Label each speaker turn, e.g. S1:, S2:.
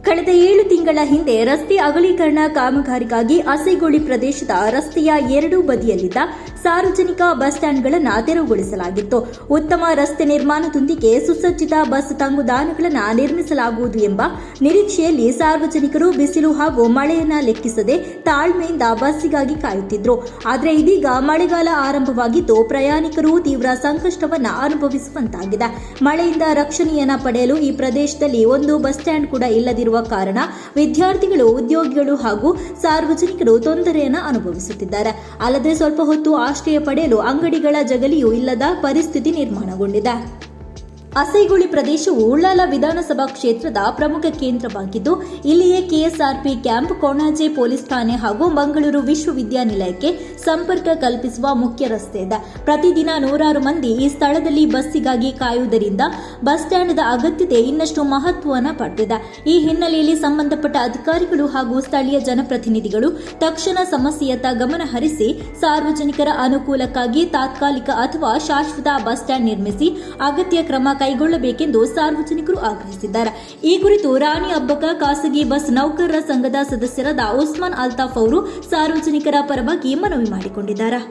S1: ಕಳೆದ 7 ತಿಂಗಳ ಹಿಂದೆ ರಸ್ತೆ ಅಗಲೀಕರಣ ಕಾಮಗಾರಿಗಾಗಿ ಅಸೈಗೊಳಿ ಪ್ರದೇಶದ ರಸ್ತೆಯ ಎರಡೂ ಬದಿಯಲ್ಲಿದ್ದ ಸಾರ್ವಜನಿಕ ಬಸ್ ಸ್ಟ್ಯಾಂಡ್ಗಳನ್ನು ತೆರವುಗೊಳಿಸಲಾಗಿತ್ತು. ಉತ್ತಮ ರಸ್ತೆ ನಿರ್ಮಾಣದೊಂದಿಗೆ ಸುಸಜ್ಜಿತ ಬಸ್ ತಂಗುದಾಣಗಳನ್ನು ನಿರ್ಮಿಸಲಾಗುವುದು ಎಂಬ ನಿರೀಕ್ಷೆಯಲ್ಲಿ ಸಾರ್ವಜನಿಕರು ಬಿಸಿಲು ಹಾಗೂ ಮಳೆಯನ್ನ ಲೆಕ್ಕಿಸದೆ ತಾಳ್ಮೆಯಿಂದ ಬಸ್ಸಿಗಾಗಿ ಕಾಯುತ್ತಿದ್ರು. ಆದರೆ ಇದೀಗ ಮಳೆಗಾಲ ಆರಂಭವಾಗಿದ್ದು ಪ್ರಯಾಣಿಕರು ತೀವ್ರ ಸಂಕಷ್ಟವನ್ನು ಅನುಭವಿಸುವಂತಾಗಿದೆ. ಮಳೆಯಿಂದ ರಕ್ಷಣೆಯನ್ನ ಪಡೆಯಲು ಈ ಪ್ರದೇಶದಲ್ಲಿ ಒಂದು ಬಸ್ ಸ್ಟ್ಯಾಂಡ್ ಕೂಡ ಇಲ್ಲದಿರುವ ಕಾರಣ ವಿದ್ಯಾರ್ಥಿಗಳು, ಉದ್ಯೋಗಿಗಳು ಹಾಗೂ ಸಾರ್ವಜನಿಕರು ತೊಂದರೆಯನ್ನು ಅನುಭವಿಸುತ್ತಿದ್ದಾರೆ. ಅಲ್ಲದೆ ಸ್ವಲ್ಪ ಹೊತ್ತು ಆಶ್ರಯ ಪಡೆಯಲು ಅಂಗಡಿಗಳ ಜಗಲಿಯೂ ಇಲ್ಲದ ಪರಿಸ್ಥಿತಿ ನಿರ್ಮಾಣಗೊಂಡಿದೆ. ಅಸೈಗೊಳಿ ಪ್ರದೇಶವು ಉಳ್ಳಾಲ ವಿಧಾನಸಭಾ ಕ್ಷೇತ್ರದ ಪ್ರಮುಖ ಕೇಂದ್ರವಾಗಿದ್ದು ಇಲ್ಲಿಯೇ ಕೆಎಸ್ಆರ್ಪಿ ಕ್ಯಾಂಪ್, ಕೊಣಾಜೆ ಪೊಲೀಸ್ ಠಾಣೆ ಹಾಗೂ ಮಂಗಳೂರು ವಿಶ್ವವಿದ್ಯಾನಿಲಯಕ್ಕೆ ಸಂಪರ್ಕ ಕಲ್ಪಿಸುವ ಮುಖ್ಯ ರಸ್ತೆ ಇದೆ. ಪ್ರತಿದಿನ ನೂರಾರು ಮಂದಿ ಈ ಸ್ಥಳದಲ್ಲಿ ಬಸ್ಸಿಗಾಗಿ ಕಾಯುವುದರಿಂದ ಬಸ್ ಸ್ಟ್ಯಾಂಡ್ನ ಅಗತ್ಯತೆ ಇನ್ನಷ್ಟು ಮಹತ್ವವನ್ನು ಪಡೆದಿದೆ. ಈ ಹಿನ್ನೆಲೆಯಲ್ಲಿ ಸಂಬಂಧಪಟ್ಟ ಅಧಿಕಾರಿಗಳು ಹಾಗೂ ಸ್ಥಳೀಯ ಜನಪ್ರತಿನಿಧಿಗಳು ತಕ್ಷಣ ಸಮಸ್ಯೆಯತ್ತ ಗಮನ ಹರಿಸಿ ಸಾರ್ವಜನಿಕರ ಅನುಕೂಲಕ್ಕಾಗಿ ತಾತ್ಕಾಲಿಕ ಅಥವಾ ಶಾಶ್ವತ ಬಸ್ ಸ್ಟ್ಯಾಂಡ್ ನಿರ್ಮಿಸಿ ಅಗತ್ಯ ಕ್ರಮ ಕೈಗೊಳ್ಳಬೇಕೆಂದು ಸಾರ್ವಜನಿಕರು ಆಗ್ರಹಿಸಿದ್ದಾರೆ. ಈ ಕುರಿತು ರಾಣಿ ಅಬ್ಬಕ್ಕ ಖಾಸಗಿ ಬಸ್ ನೌಕರರ ಸಂಘದ ಸದಸ್ಯರಾದ ಉಸ್ಮಾನ್ ಅಲ್ತಾಫ್ ಅವರು ಸಾರ್ವಜನಿಕರ ಪರವಾಗಿ ಮನವಿ ಮಾಡಿಕೊಂಡಿದ್ದಾರೆ.